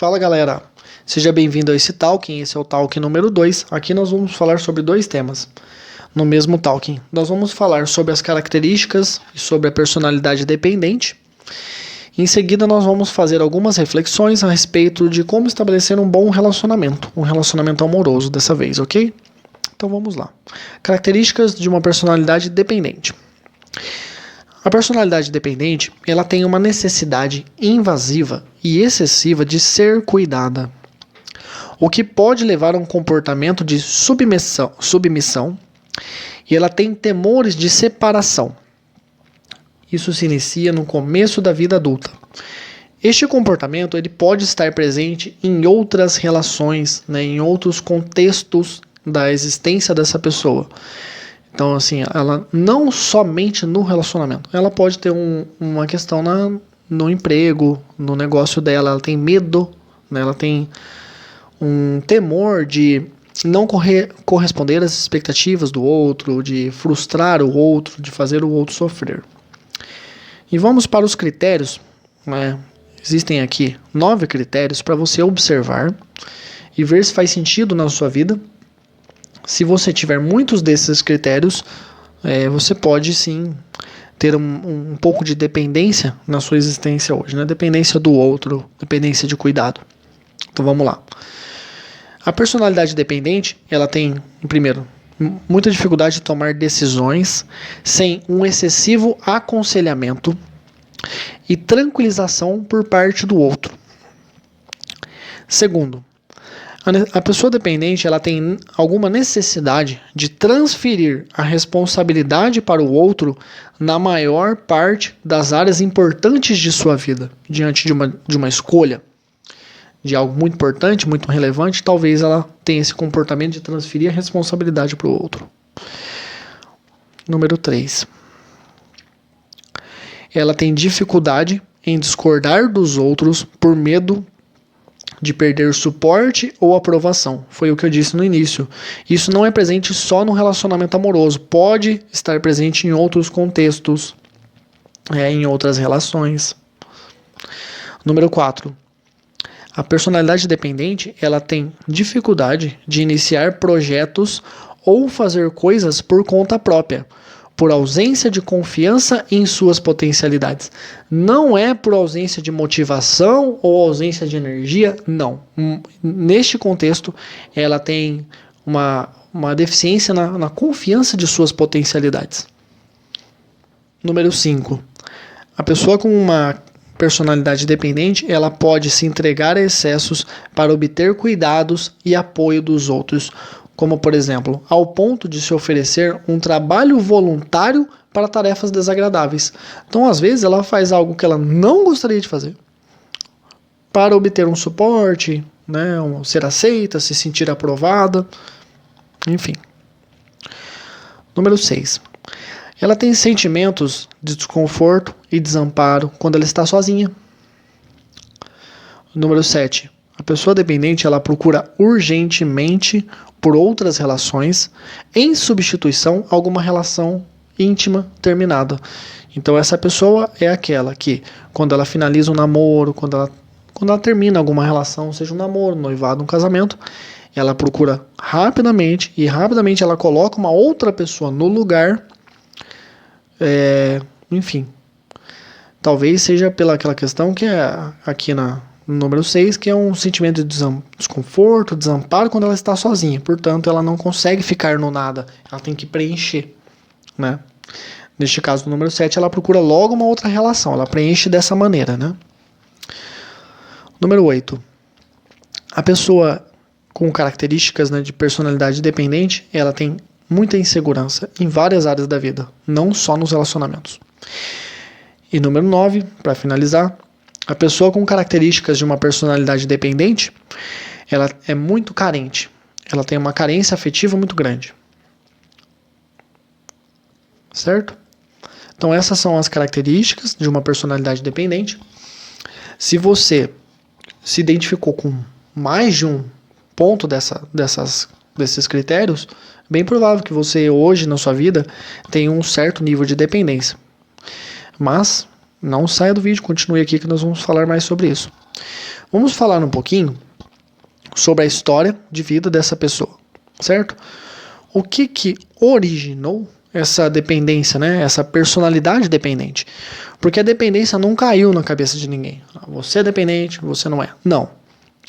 Fala galera, seja bem-vindo a esse Talking, esse é o Talking número 2. Aqui nós vamos falar sobre dois temas no mesmo Talking. Nós vamos falar sobre as características e sobre a personalidade dependente. Em seguida nós vamos fazer algumas reflexões a respeito de como estabelecer um bom relacionamento, um relacionamento amoroso dessa vez, ok? Então vamos lá. Características de uma personalidade dependente. A personalidade dependente, ela tem uma necessidade invasiva e excessiva de ser cuidada, o que pode levar a um comportamento de submissão, e ela tem temores de separação. Isso se inicia no começo da vida adulta. Este comportamento ele pode estar presente em outras relações, em outros contextos da existência dessa pessoa. Então, assim, ela não somente no relacionamento, ela pode ter uma questão no emprego, no negócio dela, ela tem medo, ela tem um temor de não corresponder às expectativas do outro, de frustrar o outro, de fazer o outro sofrer. E vamos para os critérios, Existem aqui 9 critérios para você observar e ver se faz sentido na sua vida. Se você tiver muitos desses critérios, você pode sim ter um pouco de dependência na sua existência hoje, dependência do outro, dependência de cuidado. Então vamos lá. A personalidade dependente, ela tem, primeiro, muita dificuldade de tomar decisões sem um excessivo aconselhamento e tranquilização por parte do outro. Segundo, a pessoa dependente ela tem alguma necessidade de transferir a responsabilidade para o outro na maior parte das áreas importantes de sua vida. Diante de uma escolha, de algo muito importante, muito relevante, talvez ela tenha esse comportamento de transferir a responsabilidade para o outro. Número 3. Ela tem dificuldade em discordar dos outros por medo de perder suporte ou aprovação. Foi o que eu disse no início. Isso não é presente só no relacionamento amoroso. Pode estar presente em outros contextos, em outras relações. Número 4. A personalidade dependente, ela tem dificuldade de iniciar projetos ou fazer coisas por conta própria, por ausência de confiança em suas potencialidades. Não é por ausência de motivação ou ausência de energia, não. Neste contexto, ela tem uma deficiência na confiança de suas potencialidades. Número 5. A pessoa com uma personalidade dependente, ela pode se entregar a excessos para obter cuidados e apoio dos outros, como, por exemplo, ao ponto de se oferecer um trabalho voluntário para tarefas desagradáveis. Então, às vezes, ela faz algo que ela não gostaria de fazer para obter um suporte, ser aceita, se sentir aprovada, enfim. Número 6. Ela tem sentimentos de desconforto e desamparo quando ela está sozinha. Número 7. A pessoa dependente ela procura urgentemente por outras relações em substituição a alguma relação íntima terminada. Então essa pessoa é aquela que, quando ela finaliza um namoro, quando ela termina alguma relação, seja um namoro, um noivado, um casamento, ela procura rapidamente ela coloca uma outra pessoa no lugar, enfim. Talvez seja pela aquela questão que é aqui no número 6, que é um sentimento de desconforto, desamparo quando ela está sozinha. Portanto, ela não consegue ficar no nada. Ela tem que preencher, Neste caso, no número 7, ela procura logo uma outra relação. Ela preenche dessa maneira, Número 8. A pessoa com características de personalidade dependente, ela tem muita insegurança em várias áreas da vida, não só nos relacionamentos. E número 9, para finalizar, a pessoa com características de uma personalidade dependente, ela é muito carente. Ela tem uma carência afetiva muito grande. Certo? Então essas são as características de uma personalidade dependente. Se você se identificou com mais de um ponto desses critérios, bem provável que você hoje na sua vida tenha um certo nível de dependência. Mas não saia do vídeo, continue aqui que nós vamos falar mais sobre isso. Vamos falar um pouquinho sobre a história de vida dessa pessoa, certo? O que originou essa dependência, né? Essa personalidade dependente? Porque a dependência não caiu na cabeça de ninguém. Você é dependente, você não é. Não.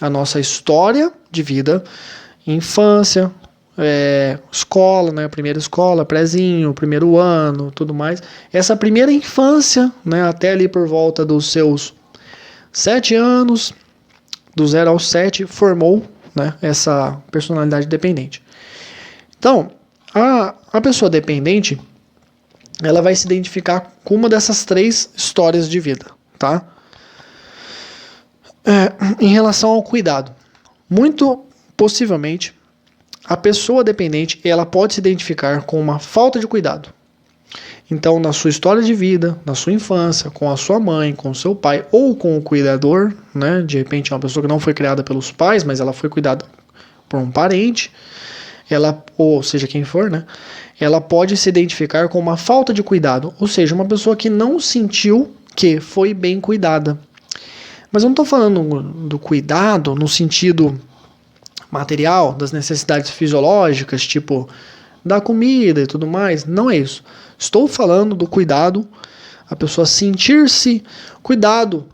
A nossa história de vida, infância, escola, né? Primeira escola, prézinho, primeiro ano, tudo mais. Essa primeira infância, né? Até ali por volta dos seus 7 anos, do 0 aos 7, formou, né, essa personalidade dependente. Então, a pessoa dependente, ela vai se identificar com uma dessas 3 histórias de vida, tá? Em relação ao cuidado, muito possivelmente, a pessoa dependente, ela pode se identificar com uma falta de cuidado. Então, na sua história de vida, na sua infância, com a sua mãe, com o seu pai ou com o cuidador, né? De repente é uma pessoa que não foi criada pelos pais, mas ela foi cuidada por um parente, ou seja, quem for, né? Ela pode se identificar com uma falta de cuidado, ou seja, uma pessoa que não sentiu que foi bem cuidada. Mas eu não estou falando do cuidado no sentido material, das necessidades fisiológicas, tipo da comida e tudo mais, não é isso. Estou falando do cuidado, a pessoa sentir-se cuidado,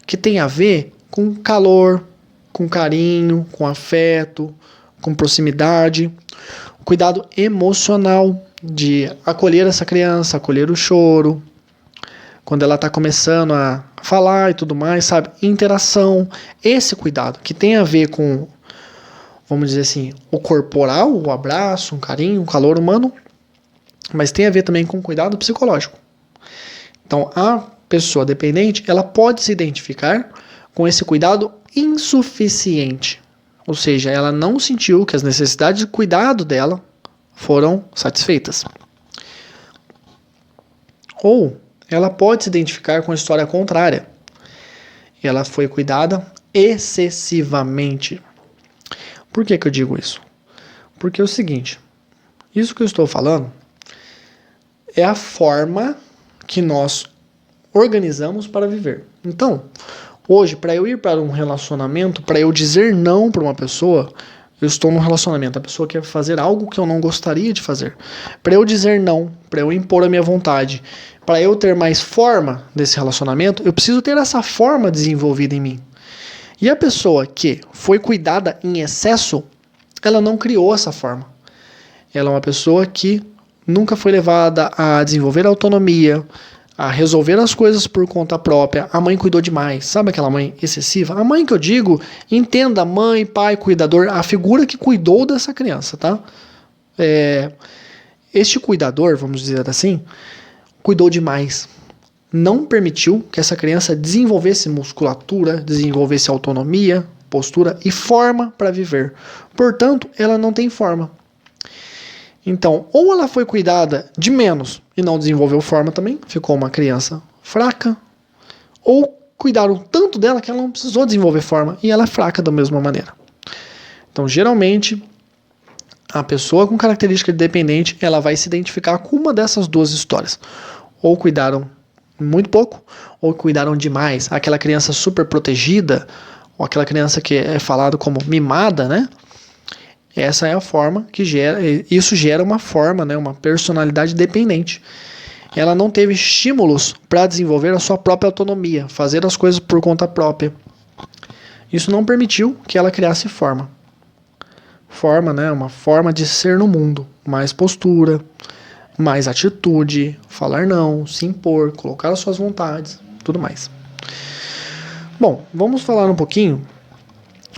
que tem a ver com calor, com carinho, com afeto, com proximidade, cuidado emocional, de acolher essa criança, acolher o choro, quando ela está começando a falar e tudo mais, sabe? Interação, esse cuidado que tem a ver com, vamos dizer assim, o corporal, o abraço, um carinho, um calor humano, mas tem a ver também com o cuidado psicológico. Então, a pessoa dependente, ela pode se identificar com esse cuidado insuficiente. Ou seja, ela não sentiu que as necessidades de cuidado dela foram satisfeitas. Ou ela pode se identificar com a história contrária. Ela foi cuidada excessivamente. Por que eu digo isso? Porque é o seguinte, isso que eu estou falando é a forma que nós organizamos para viver. Então, hoje, para eu ir para um relacionamento, para eu dizer não para uma pessoa, eu estou num relacionamento, a pessoa quer fazer algo que eu não gostaria de fazer. Para eu dizer não, para eu impor a minha vontade, para eu ter mais forma desse relacionamento, eu preciso ter essa forma desenvolvida em mim. E a pessoa que foi cuidada em excesso, ela não criou essa forma. Ela é uma pessoa que nunca foi levada a desenvolver autonomia, a resolver as coisas por conta própria. A mãe cuidou demais. Sabe aquela mãe excessiva? A mãe que eu digo, entenda, mãe, pai, cuidador, a figura que cuidou dessa criança, tá? Este cuidador, vamos dizer assim, cuidou demais. Não permitiu que essa criança desenvolvesse musculatura, desenvolvesse autonomia, postura e forma para viver. Portanto, ela não tem forma. Então, ou ela foi cuidada de menos e não desenvolveu forma também, ficou uma criança fraca, ou cuidaram tanto dela que ela não precisou desenvolver forma e ela é fraca da mesma maneira. Então, geralmente, a pessoa com característica de dependente, ela vai se identificar com uma dessas 2 histórias. Ou cuidaram muito pouco, ou cuidaram demais. Aquela criança super protegida, ou aquela criança que é falado como mimada, né? Essa é a forma que isso gera uma forma, né, uma personalidade dependente. Ela não teve estímulos para desenvolver a sua própria autonomia, fazer as coisas por conta própria. Isso não permitiu que ela criasse forma. Forma, né, uma forma de ser no mundo, mais postura, mais atitude, falar não, se impor, colocar as suas vontades, tudo mais. Bom, vamos falar um pouquinho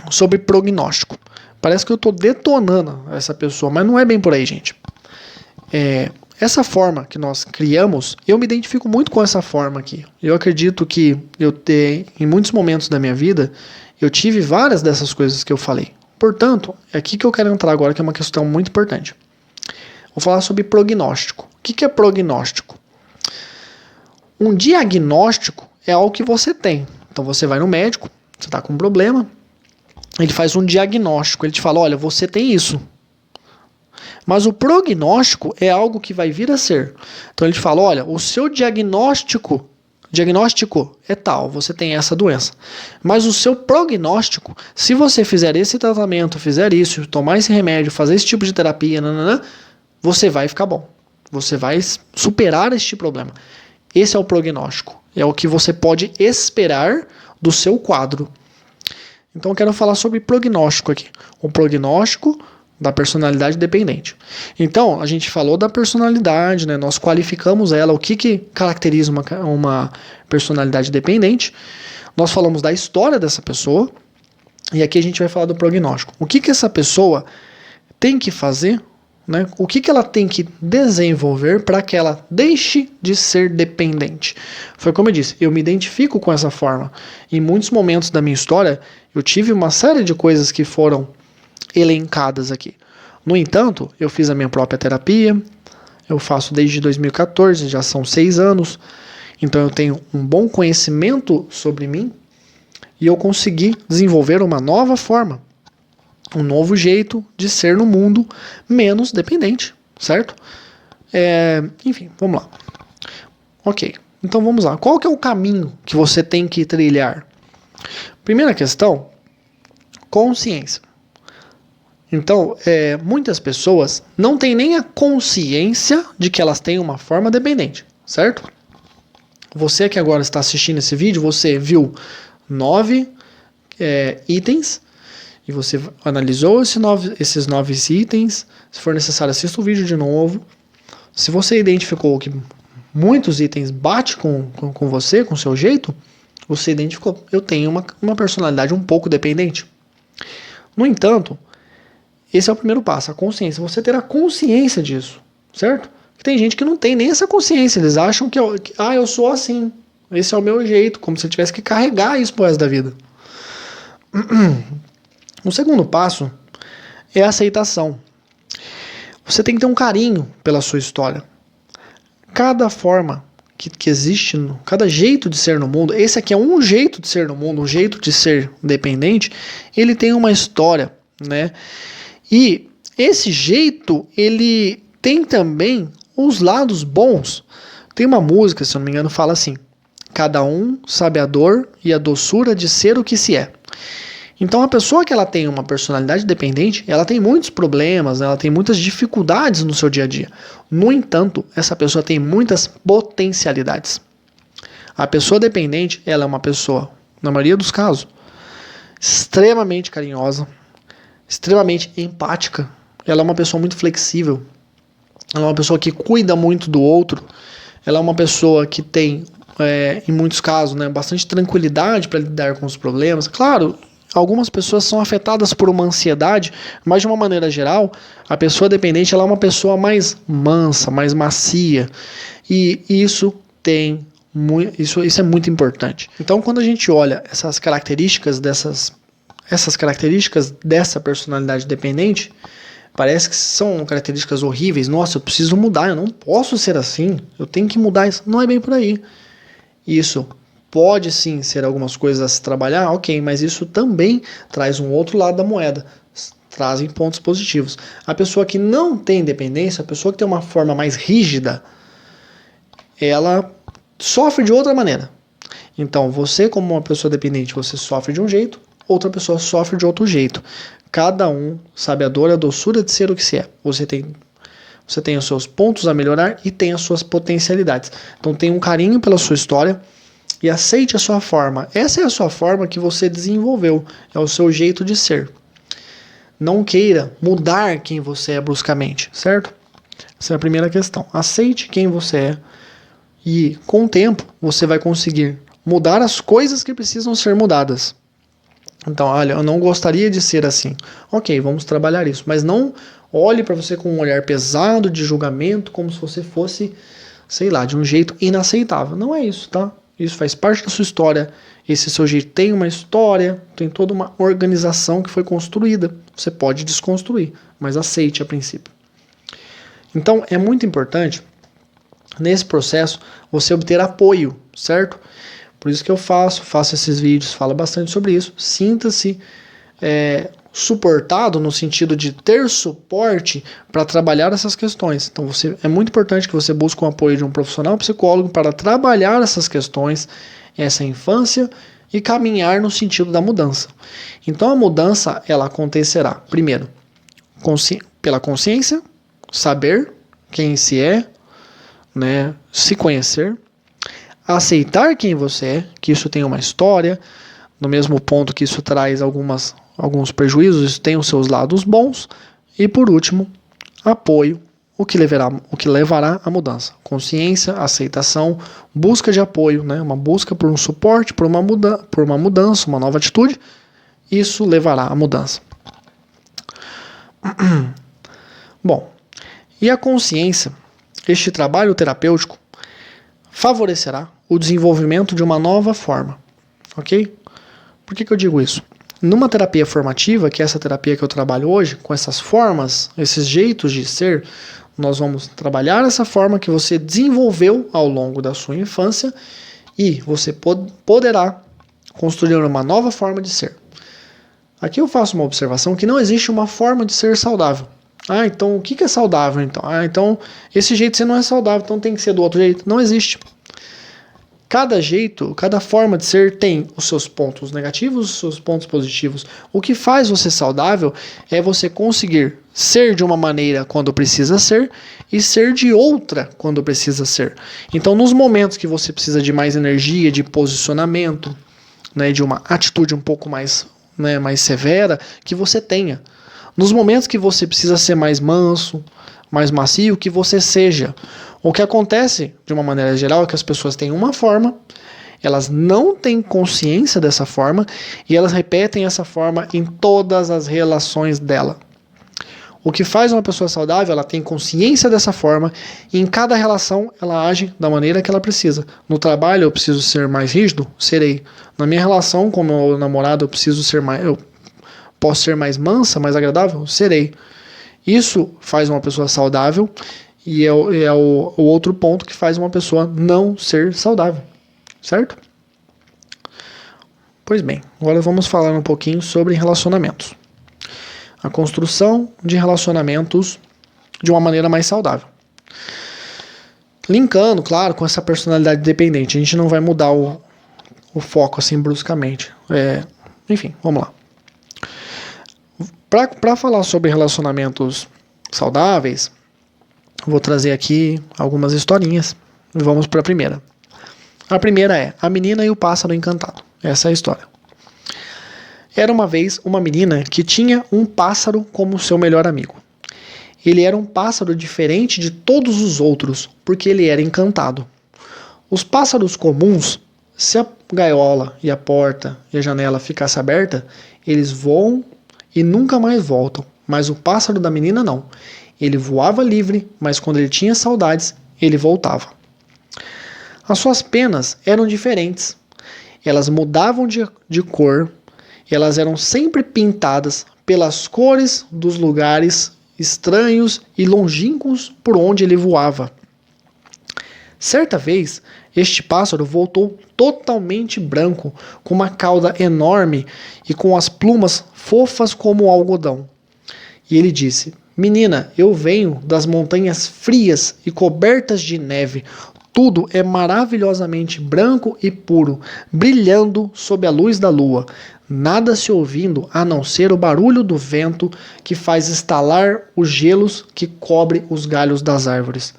sobre prognóstico. Parece que eu estou detonando essa pessoa, mas não é bem por aí, gente. Essa forma que nós criamos, eu me identifico muito com essa forma aqui. Eu acredito que em muitos momentos da minha vida, eu tive várias dessas coisas que eu falei. Portanto, é aqui que eu quero entrar agora, que é uma questão muito importante. Vou falar sobre prognóstico. O que é prognóstico? Um diagnóstico é algo que você tem. Então você vai no médico, você está com um problema, ele faz um diagnóstico, ele te fala, olha, você tem isso. Mas o prognóstico é algo que vai vir a ser. Então ele te fala, olha, o seu diagnóstico diagnóstico é tal, você tem essa doença. Mas o seu prognóstico, se você fizer esse tratamento, fizer isso, tomar esse remédio, fazer esse tipo de terapia, você vai ficar bom. Você vai superar este problema. Esse é o prognóstico. É o que você pode esperar do seu quadro. Então eu quero falar sobre prognóstico aqui. O prognóstico da personalidade dependente. Então, a gente falou da personalidade, né? Nós qualificamos ela, o que caracteriza uma personalidade dependente. Nós falamos da história dessa pessoa. E aqui a gente vai falar do prognóstico. O que essa pessoa tem que fazer, né? O que ela tem que desenvolver para que ela deixe de ser dependente. Foi como eu disse, eu me identifico com essa forma. Em muitos momentos da minha história, eu tive uma série de coisas que foram elencadas aqui. No entanto, eu fiz a minha própria terapia, eu faço desde 2014, já são 6 anos, então eu tenho um bom conhecimento sobre mim e eu consegui desenvolver uma nova forma, um novo jeito de ser no mundo menos dependente, certo? Enfim, vamos lá. Ok, então vamos lá. Qual que é o caminho que você tem que trilhar? Primeira questão, consciência. Então, muitas pessoas não têm nem a consciência de que elas têm uma forma dependente, certo? Você que agora está assistindo esse vídeo, você viu 9 itens e você analisou esses 9 itens. Se for necessário, assista o vídeo de novo. Se você identificou que muitos itens batem com você, com o seu jeito, você identificou, eu tenho uma personalidade um pouco dependente. No entanto, esse é o primeiro passo, a consciência. Você ter a consciência disso, certo? Tem gente que não tem nem essa consciência. Eles acham que eu sou assim. Esse é o meu jeito, como se eu tivesse que carregar isso pro resto da vida. O segundo passo é a aceitação. Você tem que ter um carinho pela sua história. Cada forma que existe, cada jeito de ser no mundo, esse aqui é um jeito de ser no mundo, um jeito de ser dependente, ele tem uma história, né? E esse jeito, ele tem também os lados bons. Tem uma música, se eu não me engano, fala assim: cada um sabe a dor e a doçura de ser o que se é. Então a pessoa que ela tem uma personalidade dependente, ela tem muitos problemas, ela tem muitas dificuldades no seu dia a dia. No entanto, essa pessoa tem muitas potencialidades. A pessoa dependente, ela é uma pessoa, na maioria dos casos, extremamente carinhosa, extremamente empática. Ela é uma pessoa muito flexível. Ela é uma pessoa que cuida muito do outro. Ela é uma pessoa que tem, em muitos casos, né, bastante tranquilidade para lidar com os problemas. Claro, algumas pessoas são afetadas por uma ansiedade, mas de uma maneira geral, a pessoa dependente ela é uma pessoa mais mansa, mais macia. E isso é muito importante. Então, quando a gente olha essas características dessa personalidade dependente, parece que são características horríveis. Nossa, eu preciso mudar, eu não posso ser assim, eu tenho que mudar isso. Não é bem por aí. Isso pode sim ser algumas coisas a se trabalhar, ok, mas isso também traz um outro lado da moeda. Trazem pontos positivos. A pessoa que não tem dependência, a pessoa que tem uma forma mais rígida, ela sofre de outra maneira. Então, você como uma pessoa dependente, você sofre de um jeito, outra pessoa sofre de outro jeito. Cada um sabe a dor e a doçura de ser o que se é. Você tem os seus pontos a melhorar e tem as suas potencialidades. Então tenha um carinho pela sua história e aceite a sua forma. Essa é a sua forma que você desenvolveu. É o seu jeito de ser. Não queira mudar quem você é bruscamente, certo? Essa é a primeira questão. Aceite quem você é e com o tempo você vai conseguir mudar as coisas que precisam ser mudadas. Então, olha, eu não gostaria de ser assim. Ok, vamos trabalhar isso. Mas não olhe para você com um olhar pesado de julgamento, como se você fosse, sei lá, de um jeito inaceitável. Não é isso, tá? Isso faz parte da sua história. Esse seu jeito tem uma história, tem toda uma organização que foi construída. Você pode desconstruir, mas aceite a princípio. Então, é muito importante, nesse processo, você obter apoio, certo? Por isso que eu faço esses vídeos, falo bastante sobre isso. Sinta-se suportado no sentido de ter suporte para trabalhar essas questões. Então é muito importante que você busque o apoio de um profissional psicólogo para trabalhar essas questões, essa infância e caminhar no sentido da mudança. Então a mudança ela acontecerá, primeiro, pela consciência, saber quem se é, né, se conhecer, aceitar quem você é, que isso tem uma história, no mesmo ponto que isso traz alguns prejuízos, isso tem os seus lados bons, e por último, apoio, o que levará à mudança. Consciência, aceitação, busca de apoio, né, uma busca por um suporte, por uma mudança, uma nova atitude, isso levará à mudança. Bom, e a consciência, este trabalho terapêutico, favorecerá o desenvolvimento de uma nova forma, ok? Por que eu digo isso? Numa terapia formativa, que é essa terapia que eu trabalho hoje, com essas formas, esses jeitos de ser, nós vamos trabalhar essa forma que você desenvolveu ao longo da sua infância e você poderá construir uma nova forma de ser. Aqui eu faço uma observação que não existe uma forma de ser saudável. Ah, então o que é saudável então? Ah, então esse jeito você não é saudável, então tem que ser do outro jeito. Não existe. Cada jeito, cada forma de ser tem os seus pontos negativos, os seus pontos positivos. O que faz você saudável é você conseguir ser de uma maneira quando precisa ser e ser de outra quando precisa ser. Então, nos momentos que você precisa de mais energia, de posicionamento, né, de uma atitude um pouco mais, né, mais severa, que você tenha. Nos momentos que você precisa ser mais manso, mais macio, que você seja. O que acontece, de uma maneira geral, é que as pessoas têm uma forma, elas não têm consciência dessa forma e elas repetem essa forma em todas as relações dela. O que faz uma pessoa saudável, ela tem consciência dessa forma e em cada relação ela age da maneira que ela precisa. No trabalho eu preciso ser mais rígido? Serei. Na minha relação com meu namorado eu posso ser mais mansa, mais agradável? Serei. Isso faz uma pessoa saudável e é o outro ponto que faz uma pessoa não ser saudável, certo? Pois bem, agora vamos falar um pouquinho sobre relacionamentos. A construção de relacionamentos de uma maneira mais saudável. Linkando, claro, com essa personalidade dependente. A gente não vai mudar o foco assim bruscamente. Enfim, vamos lá. Para falar sobre relacionamentos saudáveis, vou trazer aqui algumas historinhas. Vamos para a primeira. A primeira é A Menina e o Pássaro Encantado. Essa é a história. Era uma vez uma menina que tinha um pássaro como seu melhor amigo. Ele era um pássaro diferente de todos os outros, porque ele era encantado. Os pássaros comuns, se a gaiola e a porta e a janela ficassem aberta, eles voam e nunca mais voltam. Mas o pássaro da menina não. Ele voava livre, mas quando ele tinha saudades, ele voltava. As suas penas eram diferentes. Elas mudavam de cor, elas eram sempre pintadas pelas cores dos lugares estranhos e longínquos por onde ele voava. Certa vez, este pássaro voltou totalmente branco, com uma cauda enorme e com as plumas fofas como algodão. E ele disse: Menina, eu venho das montanhas frias e cobertas de neve. Tudo é maravilhosamente branco e puro, brilhando sob a luz da lua, nada se ouvindo a não ser o barulho do vento que faz estalar os gelos que cobre os galhos das árvores.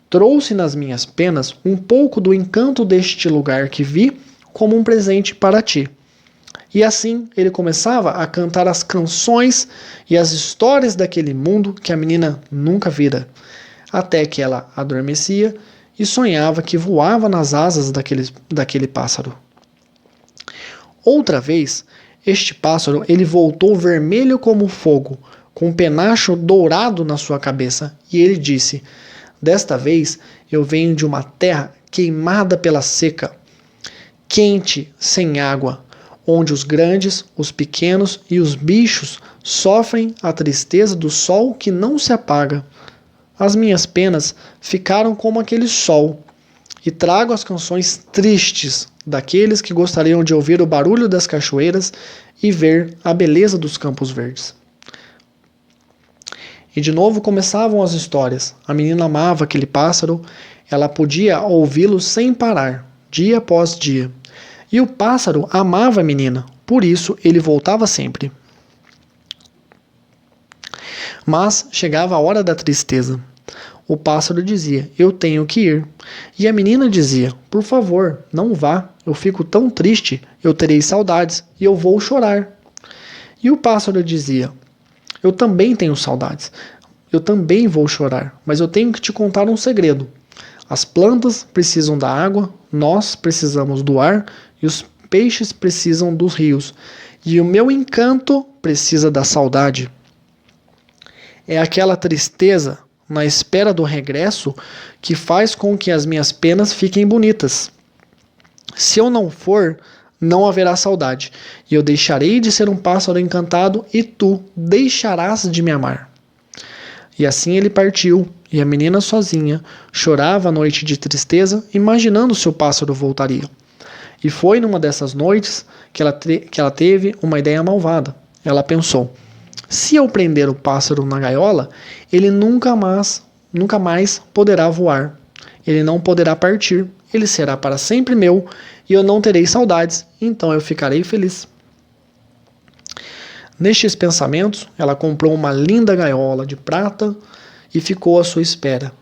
Trouxe nas minhas penas um pouco do encanto deste lugar que vi como um presente para ti. E assim ele começava a cantar as canções e as histórias daquele mundo que a menina nunca vira, até que ela adormecia e sonhava que voava nas asas daquele pássaro. Outra vez, este pássaro ele voltou vermelho como fogo, com um penacho dourado na sua cabeça, e ele disse: Desta vez eu venho de uma terra queimada pela seca, quente, sem água, onde os grandes, os pequenos e os bichos sofrem a tristeza do sol que não se apaga. As minhas penas ficaram como aquele sol, e trago as canções tristes daqueles que gostariam de ouvir o barulho das cachoeiras e ver a beleza dos campos verdes. E de novo começavam as histórias. A menina amava aquele pássaro, ela podia ouvi-lo sem parar, dia após dia. E o pássaro amava a menina, por isso ele voltava sempre. Mas chegava a hora da tristeza. O pássaro dizia, eu tenho que ir. E a menina dizia, por favor, não vá, eu fico tão triste, eu terei saudades e eu vou chorar. E o pássaro dizia, eu também tenho saudades, eu também vou chorar, mas eu tenho que te contar um segredo. As plantas precisam da água, nós precisamos do ar e os peixes precisam dos rios. E o meu encanto precisa da saudade. É aquela tristeza na espera do regresso que faz com que as minhas penas fiquem bonitas. Se eu não for, não haverá saudade, e eu deixarei de ser um pássaro encantado e tu deixarás de me amar. E assim ele partiu, e a menina sozinha chorava a noite de tristeza, imaginando se o pássaro voltaria. E foi numa dessas noites que ela teve uma ideia malvada. Ela pensou, se eu prender o pássaro na gaiola, ele nunca mais poderá voar. Ele não poderá partir. Ele será para sempre meu e eu não terei saudades, então eu ficarei feliz. Nestes pensamentos, ela comprou uma linda gaiola de prata e ficou à sua espera.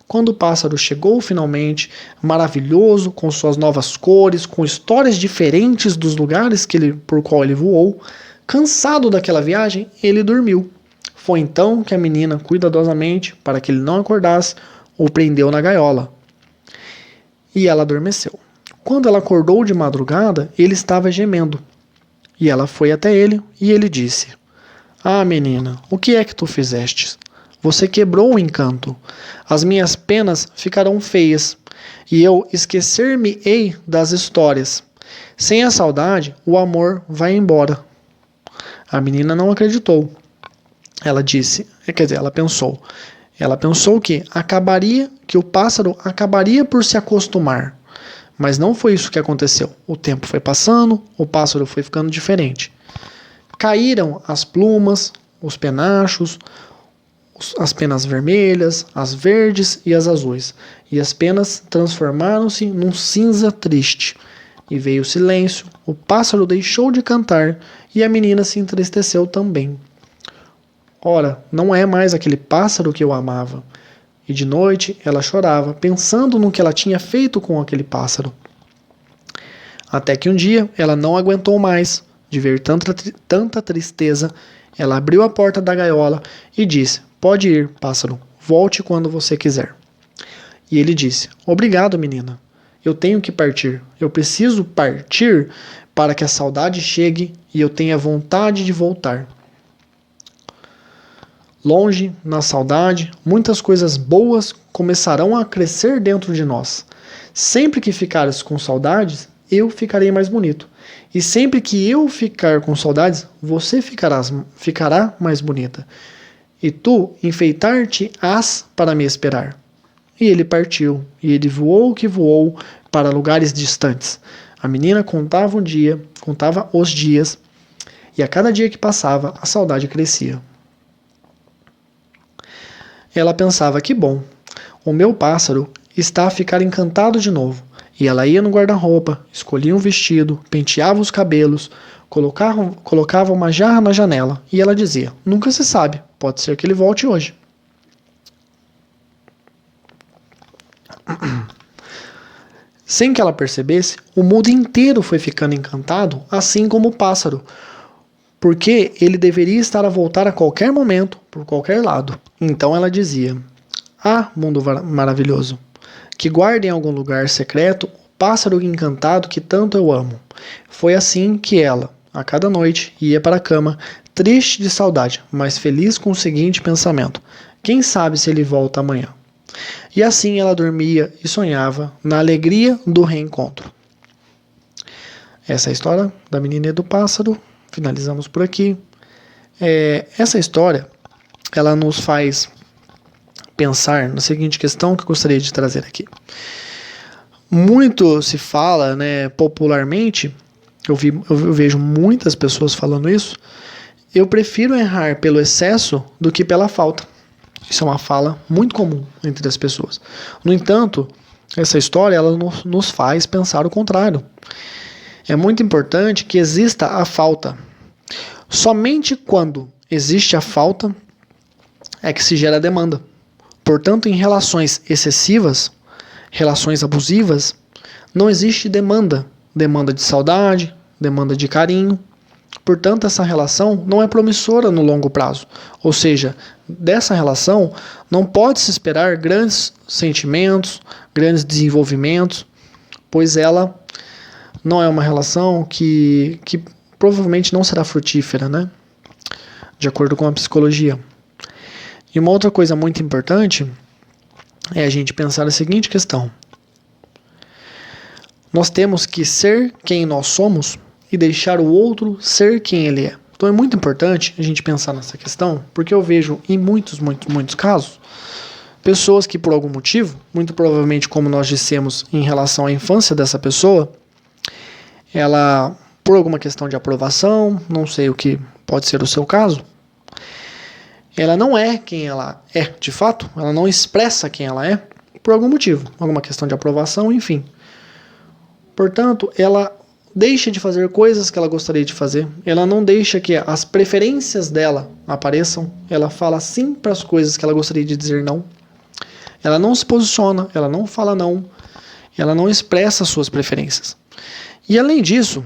Quando o pássaro chegou finalmente, maravilhoso, com suas novas cores, com histórias diferentes dos lugares por qual ele voou, cansado daquela viagem, ele dormiu. Foi então que a menina, cuidadosamente, para que ele não acordasse, o prendeu na gaiola. E ela adormeceu. Quando ela acordou de madrugada, ele estava gemendo. E ela foi até ele e ele disse, ah, menina, o que é que tu fizeste? Você quebrou o encanto. As minhas penas ficarão feias e eu esquecer-me-ei das histórias. Sem a saudade, o amor vai embora. A menina não acreditou. Ela pensou. Ela pensou que o pássaro acabaria por se acostumar. Mas não foi isso que aconteceu. O tempo foi passando, o pássaro foi ficando diferente. Caíram as plumas, os penachos, as penas vermelhas, as verdes e as azuis. E as penas transformaram-se num cinza triste. E veio o silêncio, o pássaro deixou de cantar e a menina se entristeceu também. Ora, não é mais aquele pássaro que eu amava. E de noite ela chorava, pensando no que ela tinha feito com aquele pássaro. Até que um dia ela não aguentou mais de ver tanta tristeza. Ela abriu a porta da gaiola e disse, pode ir, pássaro, volte quando você quiser. E ele disse, obrigado, menina. Eu tenho que partir. Eu preciso partir para que a saudade chegue e eu tenha vontade de voltar. Longe, na saudade, muitas coisas boas começarão a crescer dentro de nós. Sempre que ficares com saudades, eu ficarei mais bonito. E sempre que eu ficar com saudades, você ficará mais bonita. E tu enfeitar-te-ás para me esperar. E ele partiu, e ele voou que voou para lugares distantes. A menina contava os dias, e a cada dia que passava, a saudade crescia. Ela pensava, que bom, o meu pássaro está a ficar encantado de novo. E ela ia no guarda-roupa, escolhia um vestido, penteava os cabelos, colocava uma jarra na janela, e ela dizia, nunca se sabe, pode ser que ele volte hoje. Sem que ela percebesse, o mundo inteiro foi ficando encantado, assim como o pássaro, porque ele deveria estar a voltar a qualquer momento, por qualquer lado. Então ela dizia, ah, mundo maravilhoso, que guarde em algum lugar secreto o pássaro encantado que tanto eu amo. Foi assim que ela, a cada noite, ia para a cama, triste de saudade, mas feliz com o seguinte pensamento, quem sabe se ele volta amanhã. E assim ela dormia e sonhava na alegria do reencontro. Essa é a história da menina e do pássaro. Finalizamos por aqui. Essa história, ela nos faz pensar na seguinte questão que eu gostaria de trazer aqui. Muito se fala, né, popularmente, eu vejo muitas pessoas falando isso, eu prefiro errar pelo excesso do que pela falta. Isso é uma fala muito comum entre as pessoas. No entanto, essa história ela nos faz pensar o contrário. É muito importante que exista a falta. Somente quando existe a falta é que se gera a demanda. Portanto, em relações excessivas, relações abusivas, não existe demanda. Demanda de saudade, demanda de carinho. Portanto, essa relação não é promissora no longo prazo. Ou seja, dessa relação não pode-se esperar grandes sentimentos, grandes desenvolvimentos, pois ela não é uma relação que provavelmente não será frutífera, né? De acordo com a psicologia. E uma outra coisa muito importante é a gente pensar a seguinte questão. Nós temos que ser quem nós somos e deixar o outro ser quem ele é. Então é muito importante a gente pensar nessa questão, porque eu vejo em muitos casos, pessoas que por algum motivo, muito provavelmente como nós dissemos em relação à infância dessa pessoa, ela, por alguma questão de aprovação, não sei o que pode ser o seu caso, ela não é quem ela é de fato, ela não expressa quem ela é, por algum motivo, alguma questão de aprovação, enfim. Portanto, ela deixa de fazer coisas que ela gostaria de fazer, ela não deixa que as preferências dela apareçam, ela fala sim para as coisas que ela gostaria de dizer não, ela não se posiciona, ela não fala não, ela não expressa suas preferências. E além disso,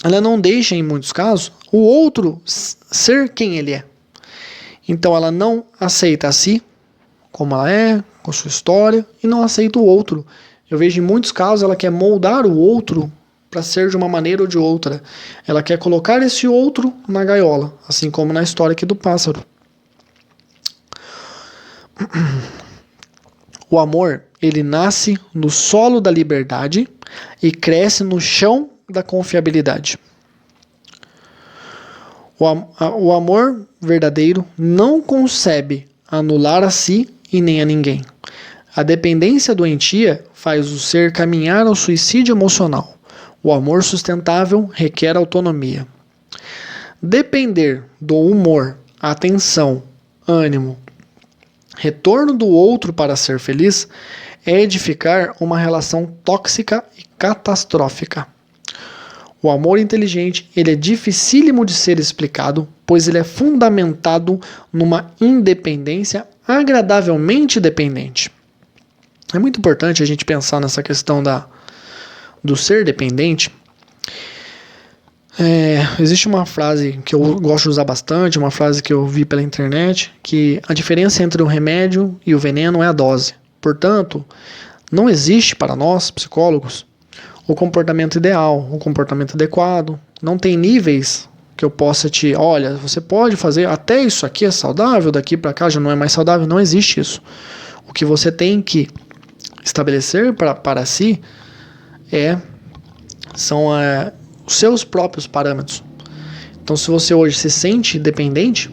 ela não deixa, em muitos casos, o outro ser quem ele é. Então ela não aceita a si, como ela é, com sua história, e não aceita o outro. Eu vejo em muitos casos ela quer moldar o outro para ser de uma maneira ou de outra. Ela quer colocar esse outro na gaiola, assim como na história aqui do pássaro. O amor, ele nasce no solo da liberdade e cresce no chão da confiabilidade. O amor verdadeiro não concebe anular a si e nem a ninguém. A dependência doentia faz o ser caminhar ao suicídio emocional. O amor sustentável requer autonomia. Depender do humor, atenção, ânimo, retorno do outro para ser feliz é edificar uma relação tóxica e catastrófica. O amor inteligente, ele é dificílimo de ser explicado, pois ele é fundamentado numa independência agradavelmente dependente. É muito importante a gente pensar nessa questão do ser dependente. Existe uma frase que eu gosto de usar bastante, uma frase que eu vi pela internet, que a diferença entre o remédio e o veneno é a dose. Portanto, não existe para nós, psicólogos, o comportamento ideal, o comportamento adequado. Não tem níveis que eu possa olha, você pode fazer, até isso aqui é saudável, daqui para cá já não é mais saudável. Não existe isso. O que você tem que estabelecer para si são os seus próprios parâmetros. Então, se você hoje se sente dependente,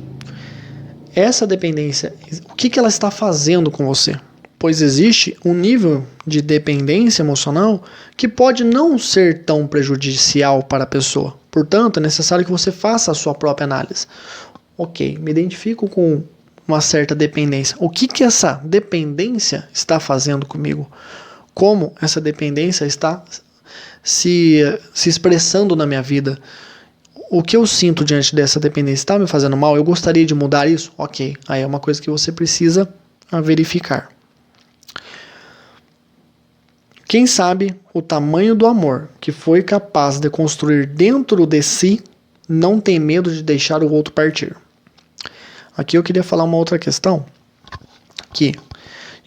essa dependência, o que ela está fazendo com você? Pois existe um nível de dependência emocional que pode não ser tão prejudicial para a pessoa. Portanto, é necessário que você faça a sua própria análise. Ok, me identifico com uma certa dependência. O que essa dependência está fazendo comigo? Como essa dependência está se expressando na minha vida? O que eu sinto diante dessa dependência está me fazendo mal? Eu gostaria de mudar isso? Ok, aí é uma coisa que você precisa verificar. Quem sabe o tamanho do amor que foi capaz de construir dentro de si não tem medo de deixar o outro partir. Aqui eu queria falar uma outra questão, que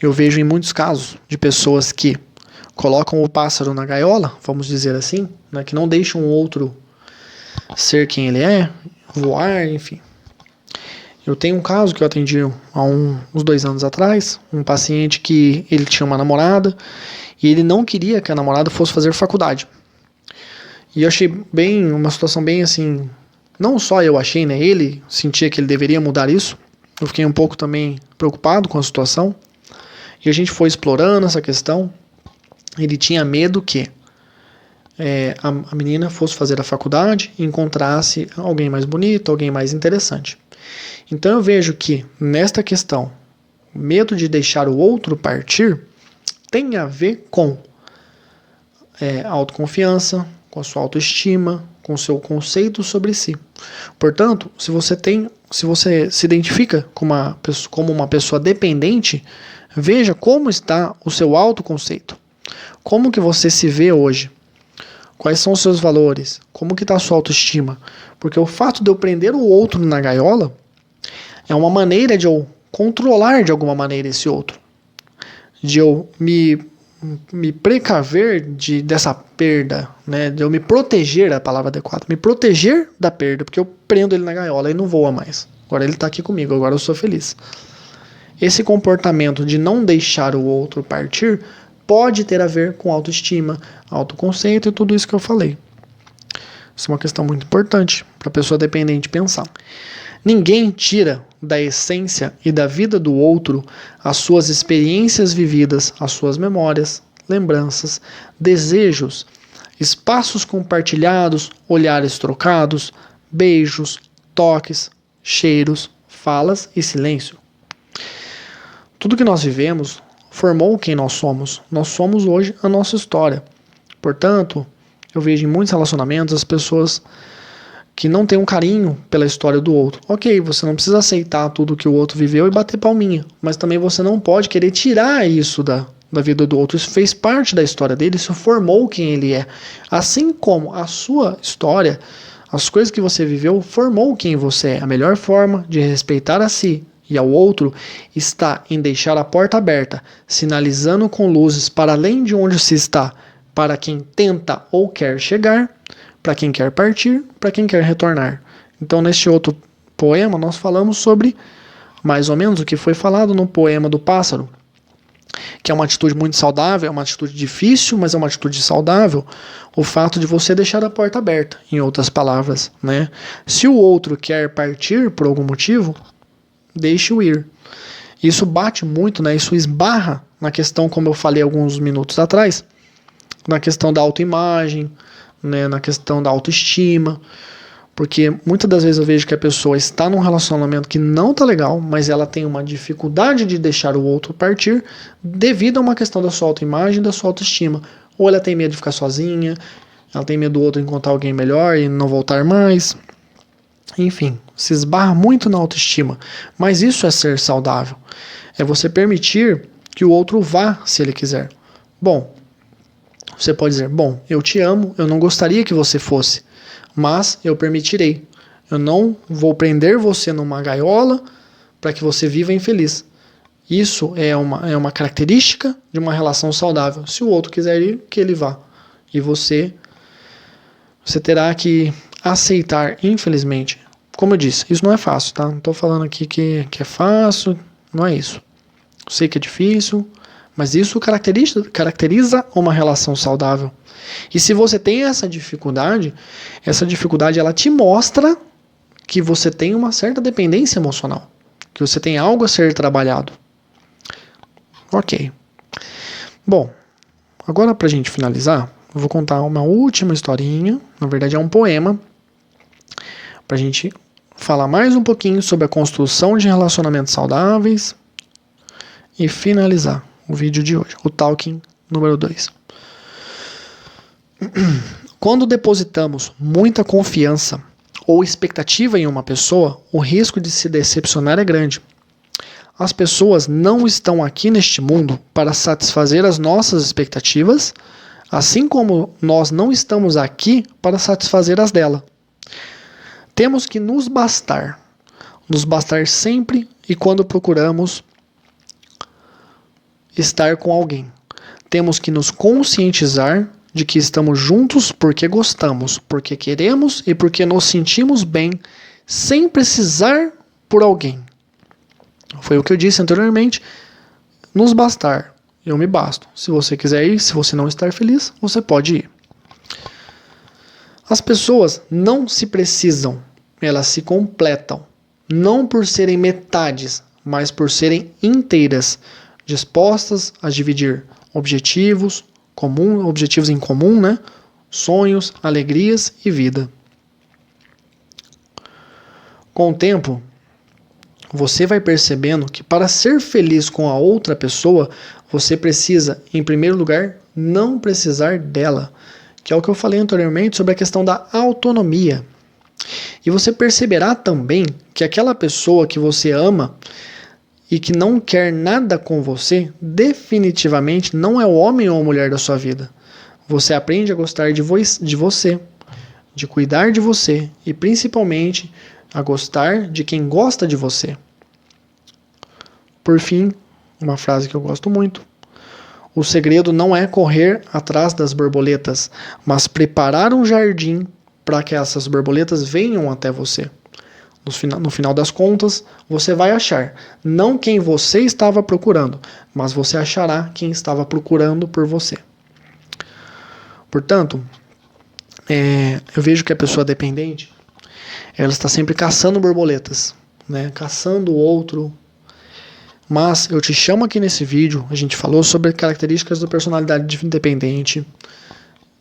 eu vejo em muitos casos de pessoas que colocam o pássaro na gaiola, vamos dizer assim, né, que não deixam o outro ser quem ele é, voar, enfim. Eu tenho um caso que eu atendi há uns 2 anos atrás, um paciente que ele tinha uma namorada e ele não queria que a namorada fosse fazer faculdade. E eu achei uma situação bem assim, não só eu achei, né, ele sentia que ele deveria mudar isso. Eu fiquei um pouco também preocupado com a situação. E a gente foi explorando essa questão. Ele tinha medo que a menina fosse fazer a faculdade e encontrasse alguém mais bonito, alguém mais interessante. Então eu vejo que nesta questão, o medo de deixar o outro partir tem a ver com autoconfiança, com a sua autoestima, com o seu conceito sobre si. Portanto, se você se identifica como uma pessoa dependente, veja como está o seu autoconceito. Como que você se vê hoje? Quais são os seus valores? Como que está a sua autoestima? Porque o fato de eu prender o outro na gaiola é uma maneira de eu controlar de alguma maneira esse outro. De eu me precaver dessa perda, né? De eu me proteger, a palavra adequada. Me proteger da perda, porque eu prendo ele na gaiola e não voa mais. Agora ele está aqui comigo, agora eu sou feliz. Esse comportamento de não deixar o outro partir pode ter a ver com autoestima, autoconceito e tudo isso que eu falei. Isso é uma questão muito importante para a pessoa dependente pensar. Ninguém tira da essência e da vida do outro as suas experiências vividas, as suas memórias, lembranças, desejos, espaços compartilhados, olhares trocados, beijos, toques, cheiros, falas e silêncio. Tudo que nós vivemos formou quem nós somos. Nós somos hoje a nossa história. Portanto, eu vejo em muitos relacionamentos as pessoas que não têm um carinho pela história do outro. Ok, você não precisa aceitar tudo que o outro viveu e bater palminha, mas também você não pode querer tirar isso da vida do outro. Isso fez parte da história dele, isso formou quem ele é. Assim como a sua história, as coisas que você viveu, formou quem você é. A melhor forma de respeitar a si e ao outro está em deixar a porta aberta, sinalizando com luzes para além de onde se está, para quem tenta ou quer chegar, para quem quer partir, para quem quer retornar. Então, neste outro poema, nós falamos sobre mais ou menos o que foi falado no poema do pássaro, que é uma atitude muito saudável, é uma atitude difícil, mas é uma atitude saudável, o fato de você deixar a porta aberta, em outras palavras, né? Se o outro quer partir por algum motivo, deixe-o ir. Isso bate muito, né? Isso esbarra na questão, como eu falei alguns minutos atrás, na questão da autoimagem, né? Na questão da autoestima, porque muitas das vezes eu vejo que a pessoa está num relacionamento que não está legal, mas ela tem uma dificuldade de deixar o outro partir devido a uma questão da sua autoimagem e da sua autoestima. Ou ela tem medo de ficar sozinha, ela tem medo do outro encontrar alguém melhor e não voltar mais. Enfim, se esbarra muito na autoestima. Mas isso é ser saudável. É você permitir que o outro vá se ele quiser. Bom, você pode dizer, bom, eu te amo, eu não gostaria que você fosse, mas eu permitirei. Eu não vou prender você numa gaiola para que você viva infeliz. Isso é uma característica de uma relação saudável. Se o outro quiser ir, que ele vá. E você terá que aceitar, infelizmente. Como eu disse, isso não é fácil, tá? Não estou falando aqui que é fácil, não é isso. Eu sei que é difícil, mas isso caracteriza uma relação saudável. E se você tem essa dificuldade ela te mostra que você tem uma certa dependência emocional, que você tem algo a ser trabalhado. Ok. Bom, agora pra gente finalizar, eu vou contar uma última historinha, na verdade é um poema, pra gente falar mais um pouquinho sobre a construção de relacionamentos saudáveis e finalizar o vídeo de hoje, o Talking número 2. Quando depositamos muita confiança ou expectativa em uma pessoa, o risco de se decepcionar é grande. As pessoas não estão aqui neste mundo para satisfazer as nossas expectativas, assim como nós não estamos aqui para satisfazer as dela. Temos que nos bastar sempre e quando procuramos estar com alguém. Temos que nos conscientizar de que estamos juntos porque gostamos, porque queremos e porque nos sentimos bem, sem precisar por alguém. Foi o que eu disse anteriormente. Nos bastar. Eu me basto. Se você quiser ir, se você não estar feliz, você pode ir. As pessoas não se precisam, elas se completam. Não por serem metades, mas por serem inteiras, dispostas a dividir objetivos, objetivos em comum, né? Sonhos, alegrias e vida. Com o tempo, você vai percebendo que para ser feliz com a outra pessoa, você precisa, em primeiro lugar, não precisar dela, que é o que eu falei anteriormente sobre a questão da autonomia. E você perceberá também que aquela pessoa que você ama e que não quer nada com você, definitivamente não é o homem ou a mulher da sua vida. Você aprende a gostar de você, de cuidar de você e principalmente a gostar de quem gosta de você. Por fim, uma frase que eu gosto muito. O segredo não é correr atrás das borboletas, mas preparar um jardim para que essas borboletas venham até você. No final das contas, você vai achar não quem você estava procurando, mas você achará quem estava procurando por você. Portanto, eu vejo que a pessoa dependente, ela está sempre caçando borboletas, né? Caçando o outro. Mas eu te chamo aqui nesse vídeo, a gente falou sobre características da personalidade independente.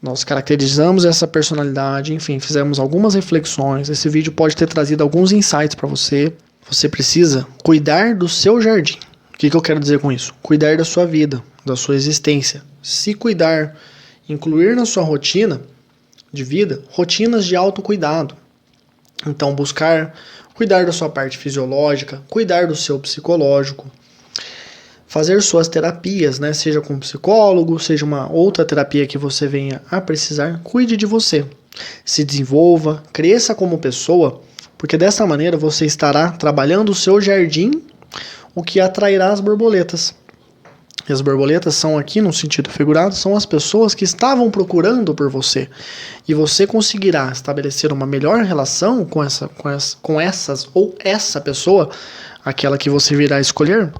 Nós caracterizamos essa personalidade, enfim, fizemos algumas reflexões. Esse vídeo pode ter trazido alguns insights para você. Você precisa cuidar do seu jardim. O que eu quero dizer com isso? Cuidar da sua vida, da sua existência. Se cuidar, incluir na sua rotina de vida, rotinas de autocuidado. Então, buscar cuidar da sua parte fisiológica, cuidar do seu psicológico, fazer suas terapias, né? Seja com um psicólogo, seja uma outra terapia que você venha a precisar, cuide de você. Se desenvolva, cresça como pessoa, porque dessa maneira você estará trabalhando o seu jardim, o que atrairá as borboletas. E as borboletas são aqui, no sentido figurado, são as pessoas que estavam procurando por você. E você conseguirá estabelecer uma melhor relação com essas ou essa pessoa, aquela que você virá escolher,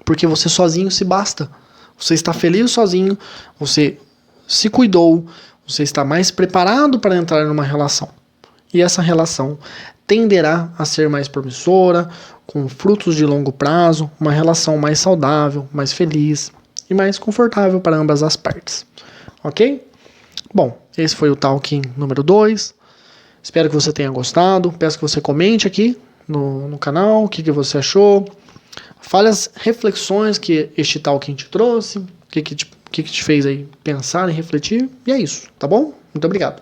porque você sozinho se basta. Você está feliz sozinho, você se cuidou, você está mais preparado para entrar numa relação. E essa relação tenderá a ser mais promissora, com frutos de longo prazo, uma relação mais saudável, mais feliz e mais confortável para ambas as partes. Ok? Bom, esse foi o Talking número 2. Espero que você tenha gostado. Peço que você comente aqui no canal o que você achou. Fale as reflexões que este Talking te trouxe, o que te fez aí pensar e refletir. E é isso, tá bom? Muito obrigado.